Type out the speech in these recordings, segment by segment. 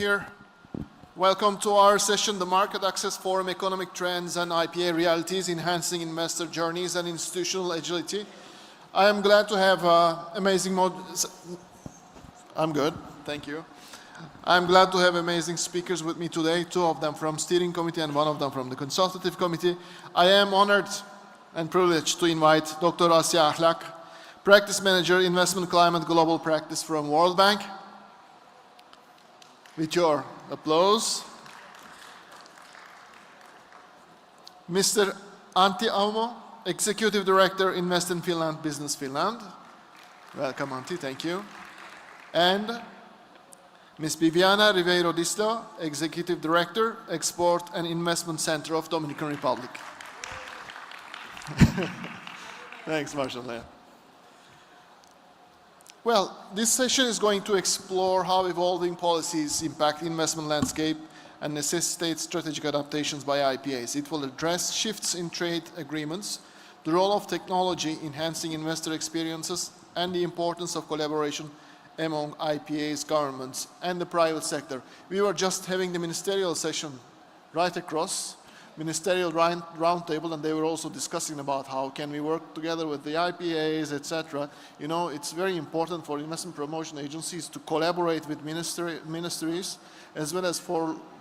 here. Welcome to our session, the Market Access Forum, Economic Trends and IPA Realities, Enhancing Investor Journeys and Institutional Agility. I am glad to have I'm good, thank you. I'm glad to have amazing speakers with me today, 2 of them from steering committee and 1 of them from the consultative committee. I am honored and privileged to invite Dr. Asya Ahlak, Practice Manager, Investment Climate Global Practice from World Bank. With your applause. Mr. Antti Aumo, Executive Director, Invest in Finland, Business Finland. Welcome, Antti, thank you. And Ms. Biviana Riveiro, Executive Director, Export and Investment Center of Dominican Republic. Thanks, Marshall. Well, this session is going to explore how evolving policies impact the investment landscape and necessitate strategic adaptations by IPAs. It will address shifts in trade agreements, the role of technology enhancing investor experiences, and the importance of collaboration among IPAs, governments, and the private sector. We were just having the ministerial session right across, ministerial roundtable, and they were also discussing about how can we work together with the IPAs, etc. You know, it's very important for investment promotion agencies to collaborate with ministries as well as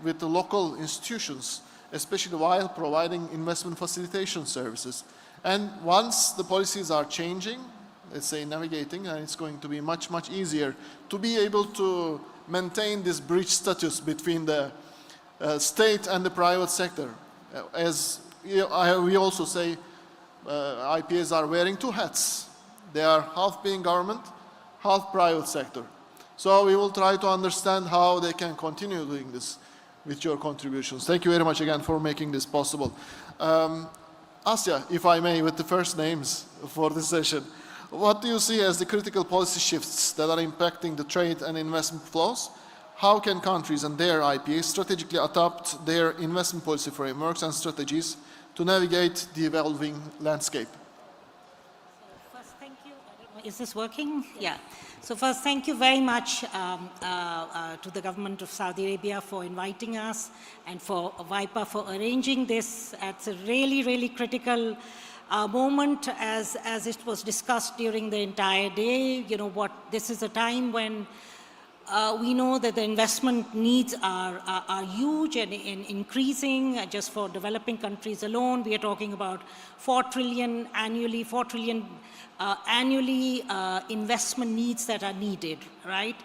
with the local institutions, especially while providing investment facilitation services. And once the policies are changing, let's say navigating, and it's going to be much, much easier to be able to maintain this bridge status between the state and the private sector. As we also say, IPAs are wearing 2 hats. They are half being government, half private sector. So we will try to understand how they can continue doing this with your contributions. Thank you very much again for making this possible. Asya, if I may, with the first names for this session, what do you see as the critical policy shifts that are impacting the trade and investment flows? How can countries and their IPAs strategically adapt their investment policy frameworks and strategies to navigate the evolving landscape? So first, thank you. Is this working? Yeah. So first, thank you very much to the government of Saudi Arabia for inviting us and for WAIPA for arranging this. It's a really, really critical moment as it was discussed during the entire day. You know what, this is a time when we know that the investment needs are huge and increasing. Just for developing countries alone, we are talking about 4 trillion annually, investment needs that are needed, right?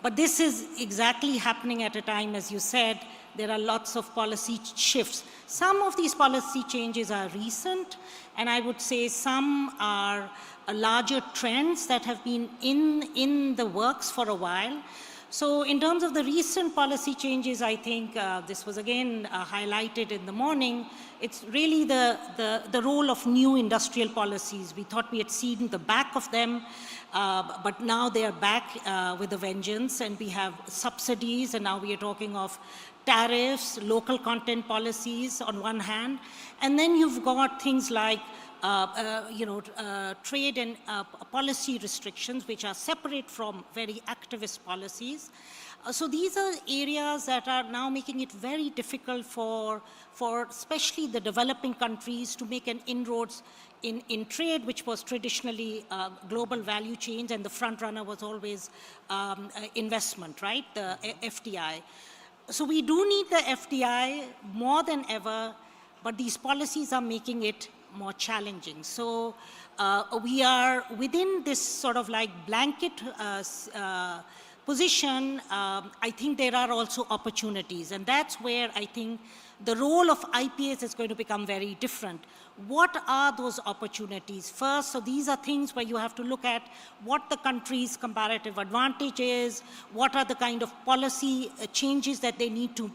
But this is exactly happening at a time, as you said, there are lots of policy shifts. Some of these policy changes are recent, and I would say some are larger trends that have been in the works for a while. So in terms of the recent policy changes, I think this was again highlighted in the morning. It's really the role of new industrial policies. We thought we had seen the back of them, but now they are back with a vengeance, and we have subsidies, and now we are talking of tariffs, local content policies on one hand, and then you've got things like trade and policy restrictions, which are separate from very activist policies. So these are areas that are now making it very difficult for especially the developing countries to make an inroads in trade, which was traditionally global value chains, and the front runner was always investment, right? The FDI. So we do need the FDI more than ever, but these policies are making it more challenging. So we are within this sort of like blanket position. I think there are also opportunities, and that's where I think the role of IPAs is going to become very different. What are those opportunities? First, so these are things where you have to look at what the country's comparative advantage is, what are the kind of policy changes that they need to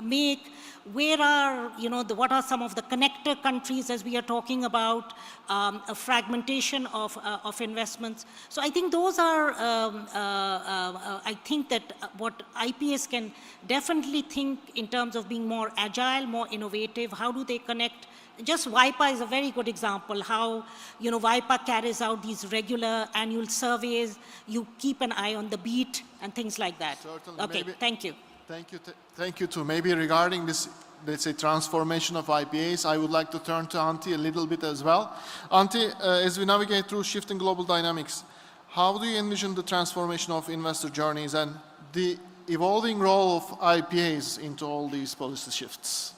make, where are, what are some of the connector countries as we are talking about, a fragmentation of investments. So I think those are, I think that what IPAs can definitely think in terms of being more agile, more innovative. How do they connect? Just WAIPA is a very good example, how WAIPA carries out these regular annual surveys. You keep an eye on the beat and things like that. Certainly. Okay, thank you. Thank you too. Maybe regarding this, let's say, transformation of IPAs, I would like to turn to Antti a little bit as well. Antti, as we navigate through shifting global dynamics, how do you envision the transformation of investor journeys and the evolving role of IPAs into all these policy shifts?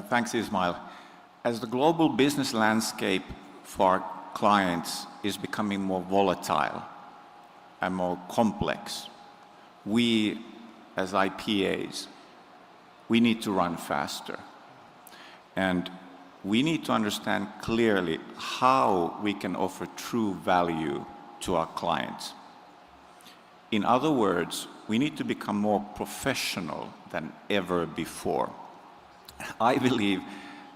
Thanks, Ismail. As the global business landscape for clients is becoming more volatile and more complex, we, as IPAs, we need to run faster. And we need to understand clearly how we can offer true value to our clients. In other words, we need to become more professional than ever before. I believe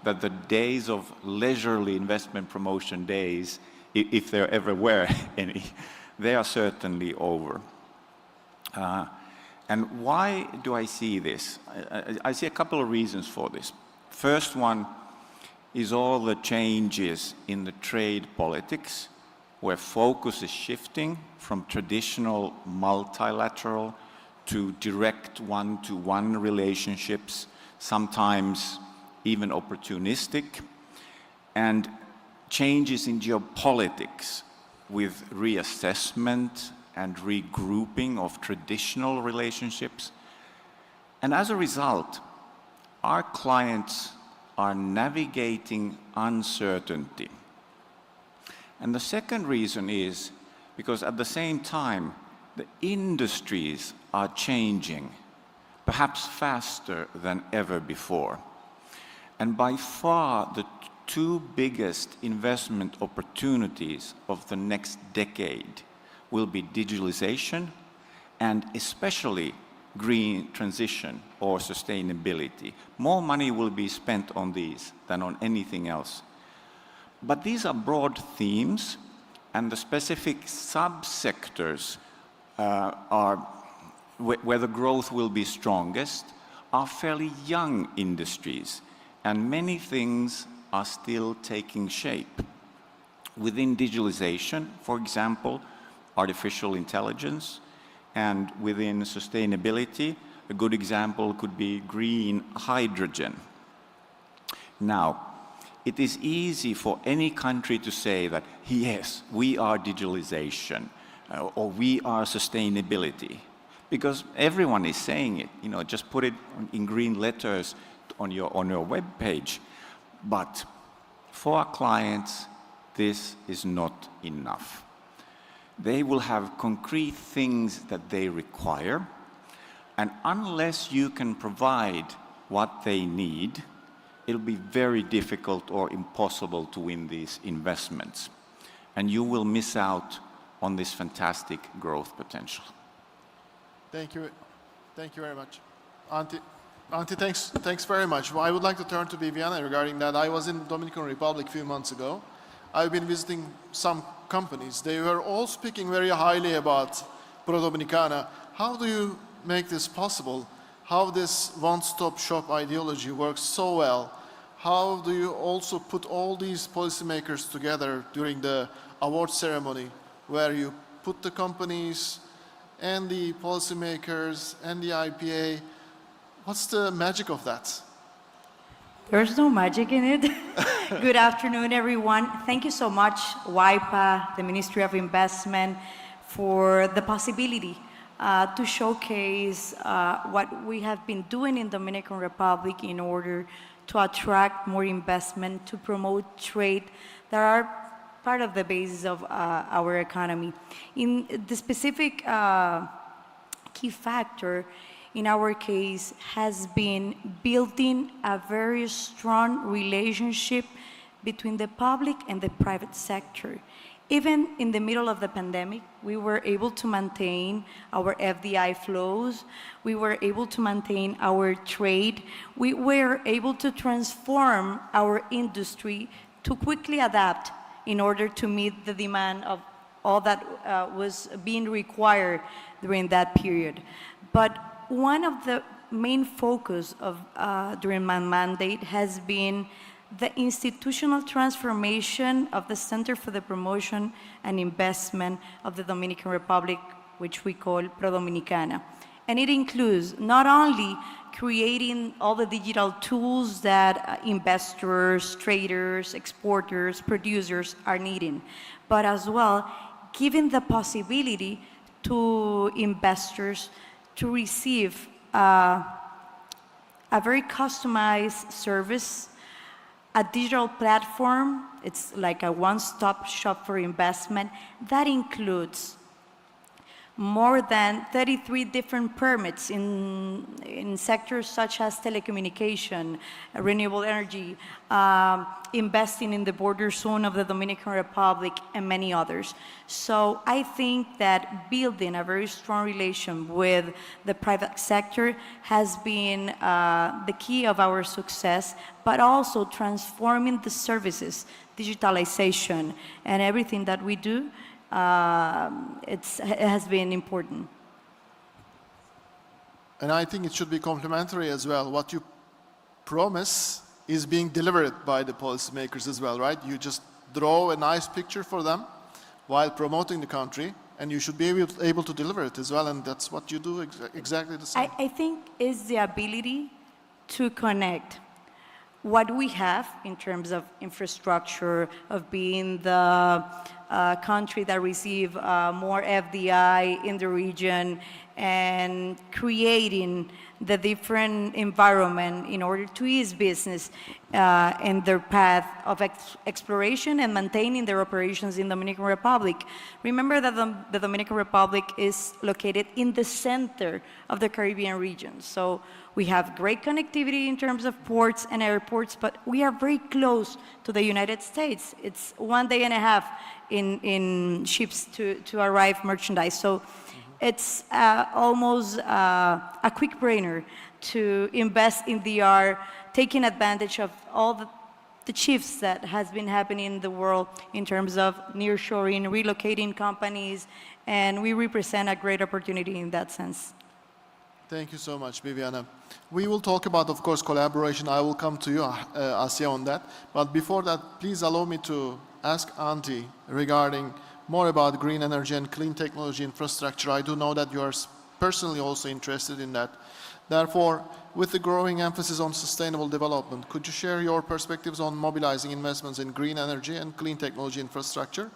that the days of leisurely investment promotion days, if there ever were any, they are certainly over. And why do I see this? I see a couple of reasons for this. First one is all the changes in the trade politics, where focus is shifting from traditional multilateral to direct one-to-one relationships, sometimes even opportunistic, and changes in geopolitics with reassessment and regrouping of traditional relationships. And as a result, our clients are navigating uncertainty. And the second reason is because at the same time, the industries are changing, perhaps faster than ever before. And by far, the two biggest investment opportunities of the next decade will be digitalization and especially green transition or sustainability. More money will be spent on these than on anything else. But these are broad themes, and the specific subsectors where the growth will be strongest are fairly young industries, and many things are still taking shape. Within digitalization, for example, artificial intelligence, and within sustainability, a good example could be green hydrogen. Now, it is easy for any country to say that, yes, we are digitalization, or we are sustainability, because everyone is saying it. You know, just put it in green letters on your web page. But for our clients, this is not enough. They will have concrete things that they require, and unless you can provide what they need, it'll be very difficult or impossible to win these investments. And you will miss out on this fantastic growth potential. Thank you. Thank you very much. Antti, thanks very much. Well, I would like to turn to Biviana regarding that. I was in Dominican Republic a few months ago. I've been visiting some companies. They were all speaking very highly about Pro Dominicana. How do you make this possible? How this one-stop shop ideology works so well? How do you also put all these policymakers together during the award ceremony, where you put the companies and the policymakers and the IPA? What's the magic of that? There's no magic in it. Good afternoon, everyone. Thank you so much, WAIPA, the Ministry of Investment, for the possibility to showcase what we have been doing in Dominican Republic in order to attract more investment, to promote trade that are part of the basis of our economy. In the specific key factor in our case has been building a very strong relationship between the public and the private sector. Even in the middle of the pandemic, we were able to maintain our FDI flows, we were able to maintain our trade, we were able to transform our industry to quickly adapt in order to meet the demand of all that was being required during that period. But one of the main focus of during my mandate has been the institutional transformation of the Center for the Promotion and Investment of the Dominican Republic, which we call Pro Dominicana. And it includes not only creating all the digital tools that investors, traders, exporters, producers are needing, but as well giving the possibility to investors to receive a very customized service, a digital platform. It's like a one-stop shop for investment that includes more than 33 different permits in sectors such as telecommunication, renewable energy, investing in the border zone of the Dominican Republic, and many others. So I think that building a very strong relation with the private sector has been the key of our success, but also transforming the services, digitalization, and everything that we do. It has been important. And I think it should be complementary as well. What you promise is being delivered by the policymakers as well, right? You just draw a nice picture for them while promoting the country, and you should be able to deliver it as well, and that's what you do exactly the same. I think is the ability to connect what we have in terms of infrastructure, of being the country that receive more FDI in the region, and creating the different environment in order to ease business in their path of exploration and maintaining their operations in the Dominican Republic. Remember that the Dominican Republic is located in the center of the Caribbean region. So we have great connectivity in terms of ports and airports, but we are very close to the United States. It's 1.5 days in ships to arrive merchandise. So it's almost a quick brainer to invest in DR, taking advantage of all the shifts that has been happening in the world in terms of nearshoring, relocating companies, and we represent a great opportunity in that sense. Thank you so much, Biviana. We will talk about, of course, collaboration. I will come to you, Asya, on that. But before that, please allow me to ask Antti regarding more about green energy and clean technology infrastructure. I do know that you are personally also interested in that. Therefore, with the growing emphasis on sustainable development, could you share your perspectives on mobilizing investments in green energy and clean technology infrastructure?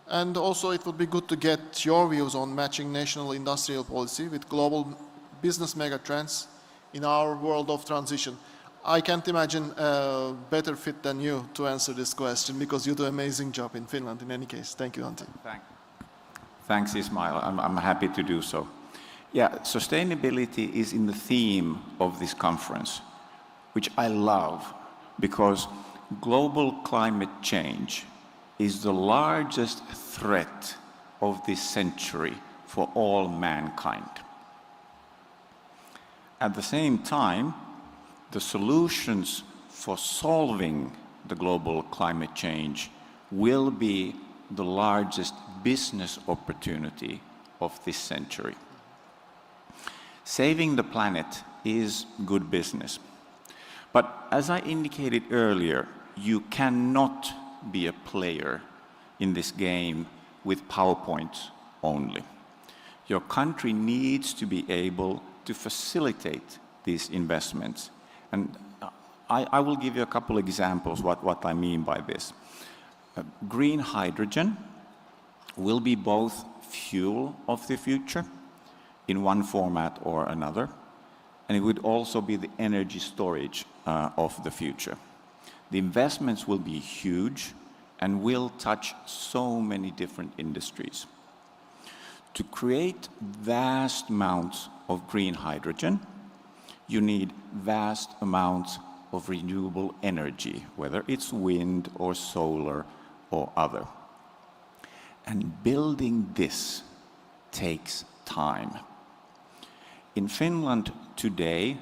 And also, it would be good to get your views on matching national industrial policy with global business megatrends in our world of transition. I can't imagine a better fit than you to answer this question, because you do an amazing job in Finland in any case. Thank you, Antti. Thanks, Ismail. I'm happy to do so. Yeah, sustainability is in the theme of this conference, which I love, because global climate change is the largest threat of this century for all mankind. At the same time, the solutions for solving the global climate change will be the largest business opportunity of this century. Saving the planet is good business. But as I indicated earlier, you cannot be a player in this game with PowerPoint only. Your country needs to be able to facilitate these investments. And I will give you a couple examples what I mean by this. Green hydrogen will be both fuel of the future in one format or another, and it would also be the energy storage of the future. The investments will be huge and will touch so many different industries. To create vast amounts of green hydrogen, you need vast amounts of renewable energy, whether it's wind or solar or other. And building this takes time. In Finland today,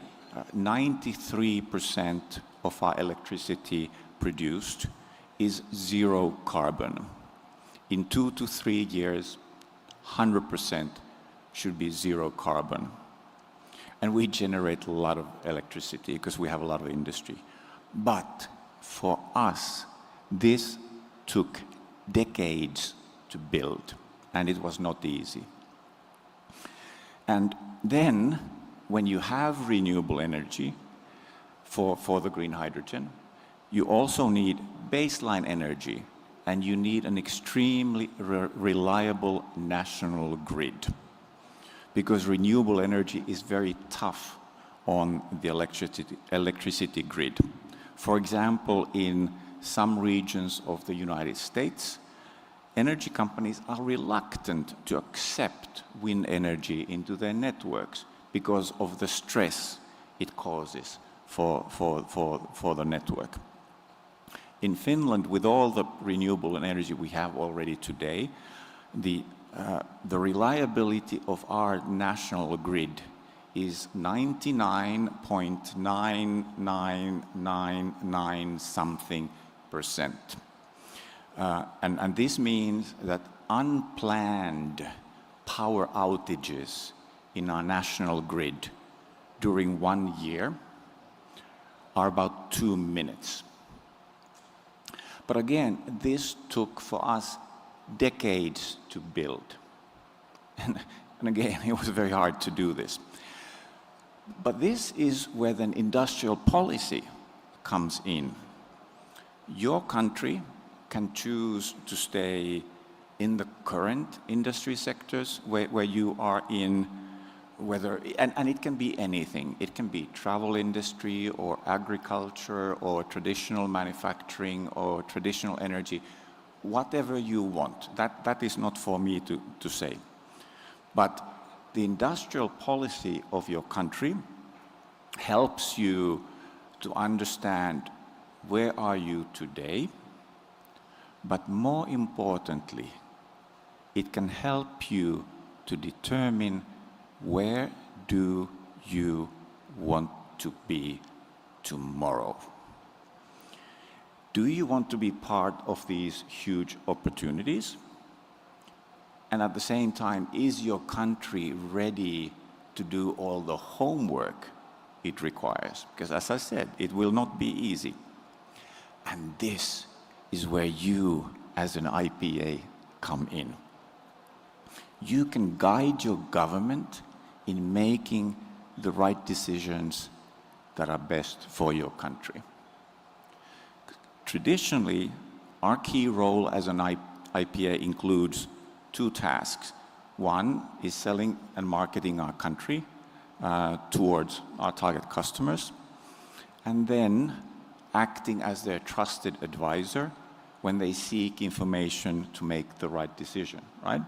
93% of our electricity produced is zero carbon. In 2 to 3 years, 100% should be zero carbon. And we generate a lot of electricity because we have a lot of industry. But for us, this took decades to build, and it was not easy. And then, when you have renewable energy for the green hydrogen, you also need baseline energy, and you need an extremely reliable national grid. Because renewable energy is very tough on the electricity grid. For example, in some regions of the United States, energy companies are reluctant to accept wind energy into their networks because of the stress it causes for the network. In Finland, with all the renewable energy we have already today, the reliability of our national grid is 99.9999 something percent. And this means that unplanned power outages in our national grid during 1 year are about 2 minutes. But again, this took for us decades to build. And again, it was very hard to do this. But this is where then industrial policy comes in. Your country can choose to stay in the current industry sectors where you are in, and it can be anything. It can be travel industry or agriculture or traditional manufacturing or traditional energy, whatever you want. That is not for me to say. But the industrial policy of your country helps you to understand where are you today, but more importantly, it can help you to determine where do you want to be tomorrow. Do you want to be part of these huge opportunities? And at the same time, is your country ready to do all the homework it requires? Because as I said, it will not be easy. And this is where you, as an IPA, come in. You can guide your government in making the right decisions that are best for your country. Traditionally, our key role as an IPA includes 2 tasks. One is selling and marketing our country towards our target customers, and then acting as their trusted advisor when they seek information to make the right decision, right?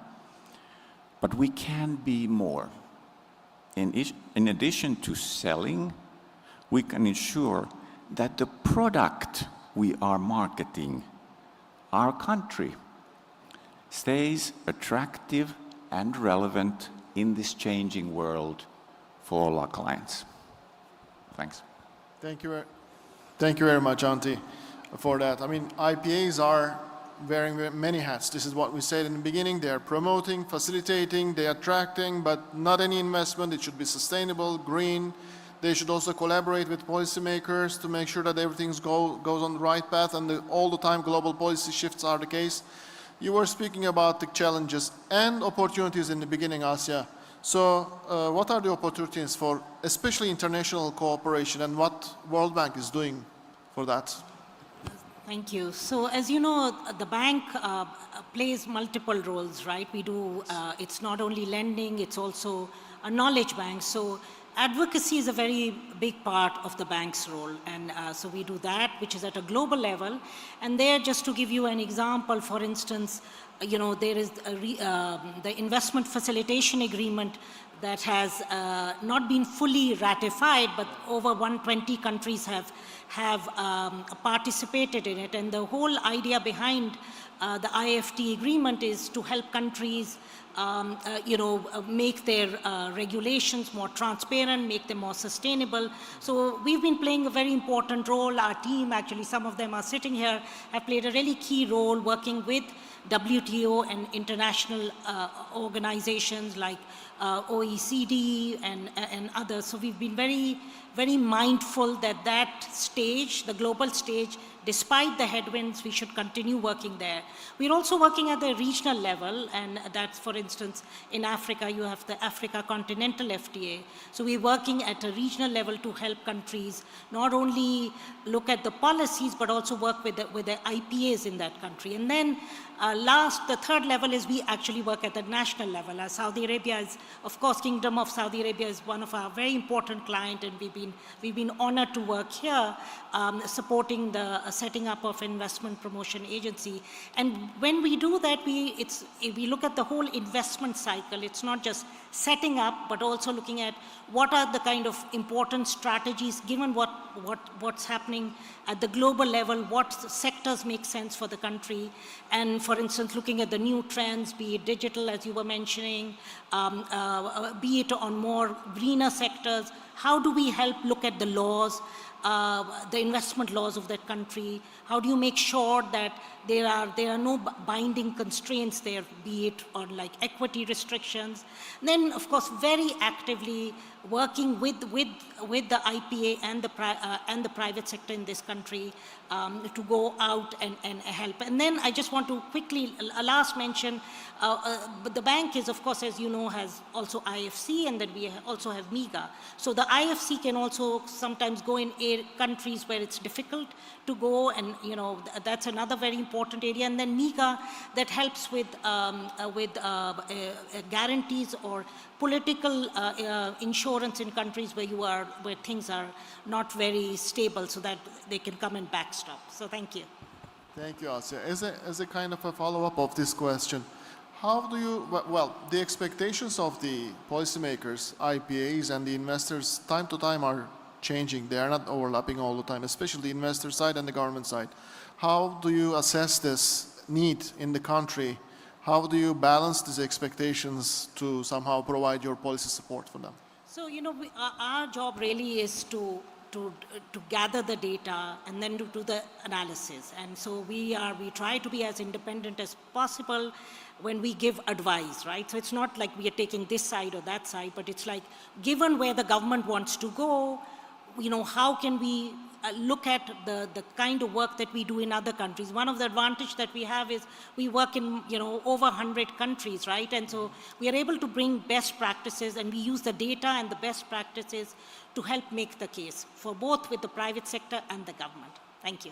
But we can be more. In addition to selling, we can ensure that the product we are marketing, our country, stays attractive and relevant in this changing world for all our clients. Thanks. Thank you very much, Antti, for that. I mean, IPAs are wearing many hats. This is what we said in the beginning. They are promoting, facilitating, they are attracting, but not any investment. It should be sustainable, green. They should also collaborate with policymakers to make sure that everything goes on the right path, and all the time global policy shifts are the case. You were speaking about the challenges and opportunities in the beginning, Asya. So what are the opportunities for especially international cooperation, and what World Bank is doing for that? Thank you. So as you know, the bank plays multiple roles, right? We do, it's not only lending, it's also a knowledge bank. So advocacy is a very big part of the bank's role. And so we do that, which is at a global level. And there, just to give you an example, for instance, you know, there is the investment facilitation agreement that has not been fully ratified, but over 120 countries have participated in it. And the whole idea behind the IFT agreement is to help countries make their regulations more transparent, make them more sustainable. So we've been playing a very important role. Our team, actually, some of them are sitting here, have played a really key role working with WTO and international organizations like OECD and others. So we've been very, very mindful that that stage, the global stage, despite the headwinds, we should continue working there. We're also working at the regional level, and that's, for instance, in Africa, you have the Africa Continental FTA. So we're working at a regional level to help countries not only look at the policies, but also work with the IPAs in that country. And then the third level is we actually work at the national level. Saudi Arabia is, of course, Kingdom of Saudi Arabia is one of our very important clients, and we've been honored to work here, supporting the setting up of investment promotion agency. And when we do that, we look at the whole investment cycle. It's not just setting up, but also looking at what are the kind of important strategies, given what's happening at the global level, what sectors make sense for the country. And for instance, looking at the new trends, be it digital, as you were mentioning, be it on more greener sectors, how do we help look at the laws, the investment laws of that country? How do you make sure that there are no binding constraints there, be it on like equity restrictions? Then, of course, very actively working with the IPA and the private sector in this country to go out and help. And then I just want to quickly, a last mention, the bank is, of course, as you know, has also IFC, and then we also have MIGA. So the IFC can also sometimes go in countries where it's difficult to go, and that's another very important area. And then MIGA, that helps with guarantees or political insurance in countries where things are not very stable, so that they can come and backstop. So thank you. Thank you, Asya. As a kind of a follow-up of this question, how do you, well, the expectations of the policymakers, IPAs, and the investors time to time are changing. They are not overlapping all the time, especially the investor side and the government side. How do you assess this need in the country? How do you balance these expectations to somehow provide your policy support for them? So, our job really is to gather the data and then to do the analysis. And so we try to be as independent as possible when we give advice, right? So it's not like we are taking this side or that side, but it's like, given where the government wants to go, how can we look at the kind of work that we do in other countries. One of the advantages that we have is we work in over 100 countries, right? And so we are able to bring best practices, and we use the data and the best practices to help make the case for both with the private sector and the government. Thank you.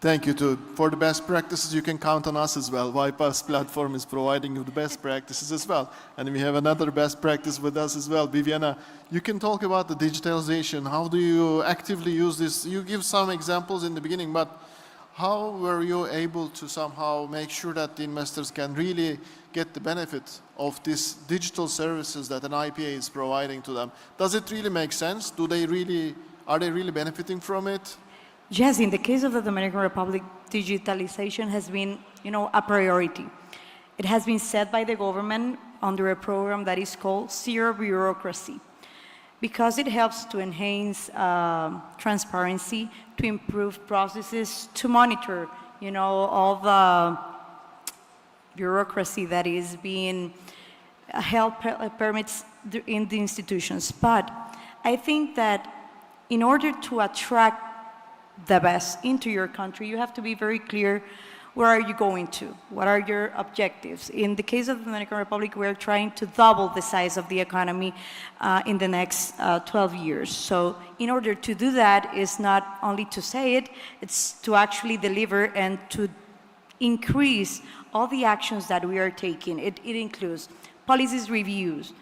Thank you too. For the best practices, you can count on us as well. WAIPA's platform is providing you the best practices as well. And we have another best practice with us as well. Biviana, you can talk about the digitalization. How do you actively use this? You give some examples in the beginning, but how were you able to somehow make sure that the investors can really get the benefit of these digital services that an IPA is providing to them? Does it really make sense? Are they really benefiting from it? Yes, in the case of the Dominican Republic, digitalization has been, a priority. It has been set by the government under a program that is called Zero Bureaucracy, because it helps to enhance transparency, to improve processes, to monitor, all the bureaucracy that is being held permits in the institutions. But I think that in order to attract the best into your country, you have to be very clear, where are you going to? What are your objectives? In the case of the Dominican Republic, we're trying to double the size of the economy in the next 12 years. So in order to do that, is not only to say it, it's to actually deliver and to increase all the actions that we are taking. It includes policies reviews.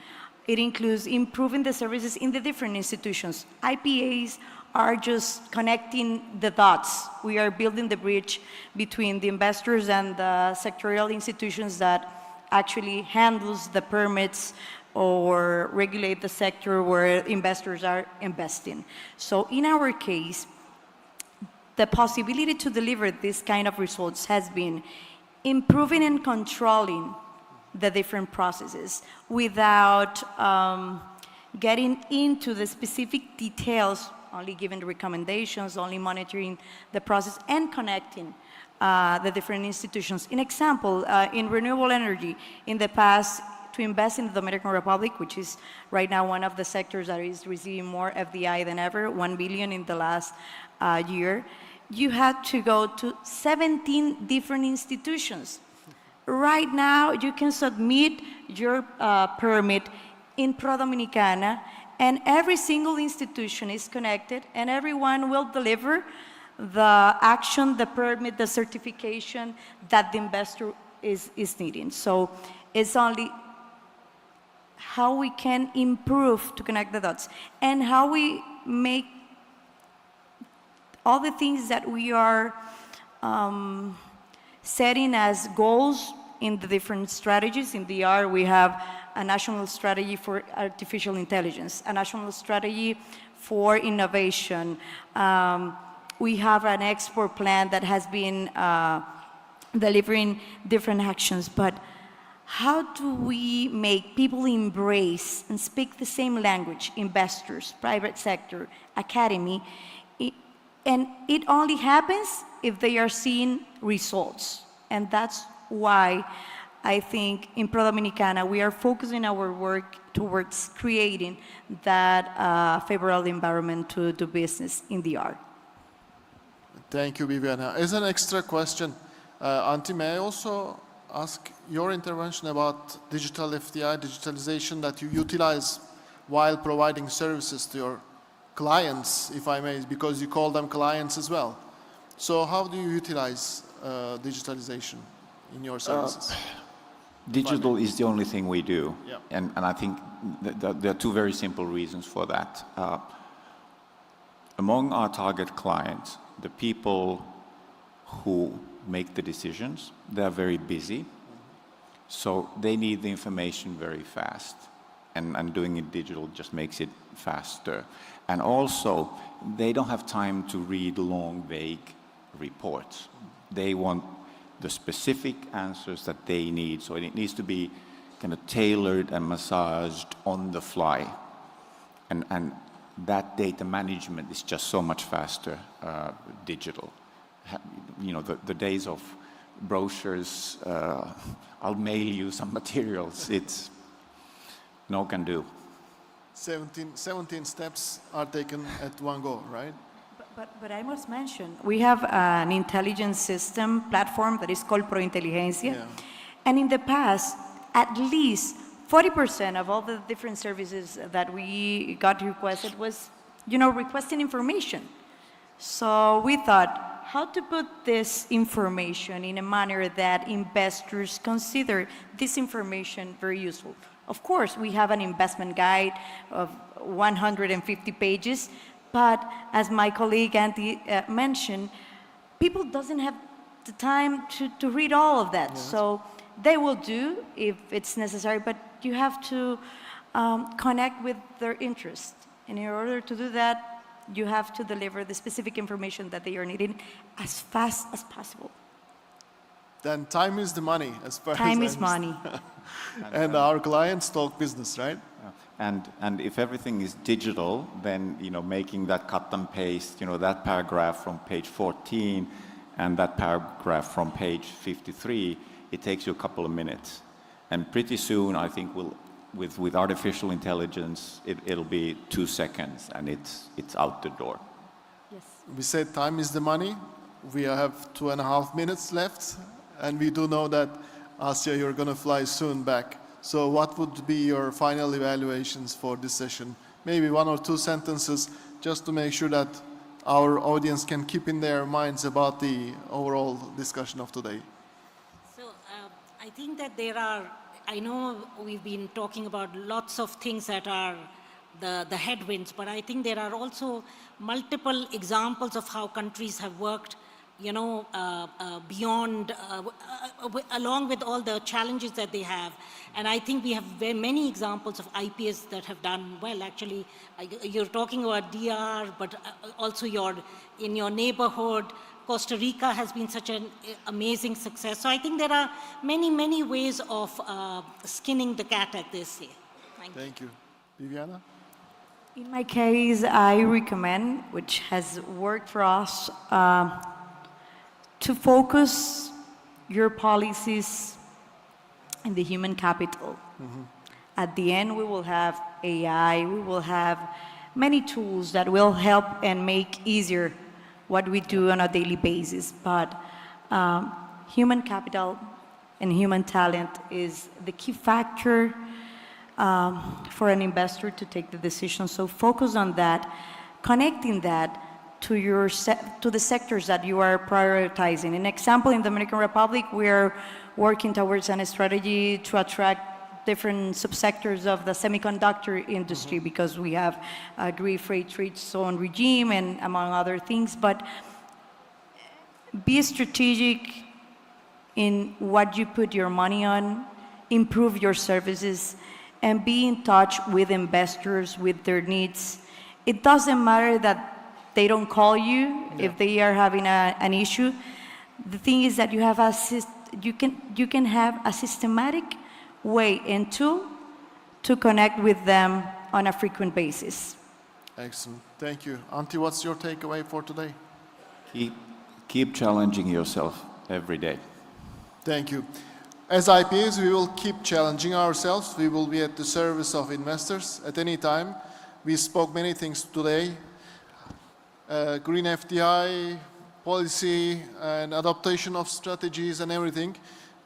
It includes improving the services in the different institutions. IPAs are just connecting the dots. We are building the bridge between the investors and the sectorial institutions that actually handles the permits or regulate the sector where investors are investing. So in our case, the possibility to deliver this kind of results has been improving and controlling the different processes without getting into the specific details, only giving the recommendations, only monitoring the process, and connecting the different institutions. In example, in renewable energy, in the past, to invest in the Dominican Republic, which is right now one of the sectors that is receiving more FDI than ever, 1 billion in the last year, you had to go to 17 different institutions. Right now, you can submit your permit in Pro Dominicana, and every single institution is connected, and everyone will deliver the action, the permit, the certification that the investor is needing. So it's only how we can improve to connect the dots, and how we make all the things that we are setting as goals in the different strategies. In DR, we have a national strategy for artificial intelligence, a national strategy for innovation. We have an export plan that has been delivering different actions, but how do we make people embrace and speak the same language, investors, private sector, academy, and it only happens if they are seeing results. And that's why I think in Pro Dominicana, we are focusing our work towards creating that favorable environment to do business in the art. Thank you, Biviana. As an extra question, Antti, may I also ask your intervention about digital FDI, digitalization that you utilize while providing services to your clients, if I may, because you call them clients as well. So how do you utilize digitalization in your services? Digital is the only thing we do. Yeah. And I think there are two very simple reasons for that. Among our target clients, the people who make the decisions, they're very busy. So they need the information very fast. And doing it digital just makes it faster. And also, they don't have time to read long, vague reports. They want the specific answers that they need. So it needs to be kind of tailored and massaged on the fly. And that data management is just so much faster digital. You know, the days of brochures, I'll mail you some materials, it's no can do. 17 steps are taken at one go, right? But I must mention, we have an intelligence system platform that is called ProInteligencia. Yeah. And in the past, at least 40% of all the different services that we got requested was, requesting information. So we thought, how to put this information in a manner that investors consider this information very useful. Of course, we have an investment guide of 150 pages, but as my colleague Antti mentioned, people doesn't have the time to read all of that. Yes. So they will do if it's necessary, but you have to connect with their interest. And in order to do that, you have to deliver the specific information that they are needing as fast as possible. Then time is the money, as far time as is money. And our clients talk business, right? And if everything is digital, then making that cut and paste, that paragraph from page 14 and that paragraph from page 53, it takes you a couple of minutes. And pretty soon, I think with artificial intelligence, it'll be 2 seconds and it's out the door. Yes. We said time is the money. We have 2.5 minutes left, and we do know that Asya, you're going to fly soon back. So what would be your final evaluations for this session? Maybe 1 or 2 sentences just to make sure that our audience can keep in their minds about the overall discussion of today. So I think that I know we've been talking about lots of things that are the headwinds, but I think there are also multiple examples of how countries have worked beyond, along with all the challenges that they have. And I think we have very many examples of IPS that have done well. Actually, you're talking about DR, but also in your neighborhood, Costa Rica has been such an amazing success. So I think there are many, many ways of skinning the cat, as they say. Thank you. Biviana? In my case, I recommend, which has worked for us, to focus your policies in the human capital. Mm-hmm. At the end, we will have AI, we will have many tools that will help and make easier what we do on a daily basis. But human capital and human talent is the key factor for an investor to take the decision. So focus on that, connecting that to the sectors that you are prioritizing. An example, in the Dominican Republic, we are working towards a strategy to attract different subsectors of the semiconductor industry because we have a great free trade zone regime and among other things. But be strategic in what you put your money on, improve your services, and be in touch with investors, with their needs. It doesn't matter that they don't call you if they are having an issue. The thing is that you have you can have a systematic way and tool to connect with them on a frequent basis. Excellent. Thank you. Antti, what's your takeaway for today? Keep challenging yourself every day. Thank you. As IPAs, we will keep challenging ourselves. We will be at the service of investors at any time. We spoke many things today. Green FDI, policy, and adaptation of strategies and everything.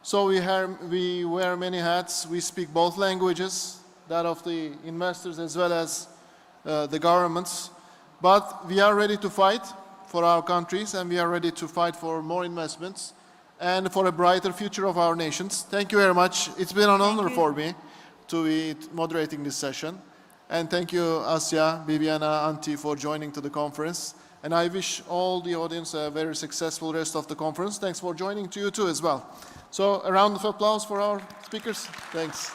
So we wear many hats. We speak both languages, that of the investors as well as the governments. But we are ready to fight for our countries, and we are ready to fight for more investments and for a brighter future of our nations. Thank you very much. It's been an honor for me to be moderating this session. And thank you, Asya, Biviana, Antti, for joining to the conference. And I wish all the audience a very successful rest of the conference. Thanks for joining to you too as well. So a round of applause for our speakers. Thanks.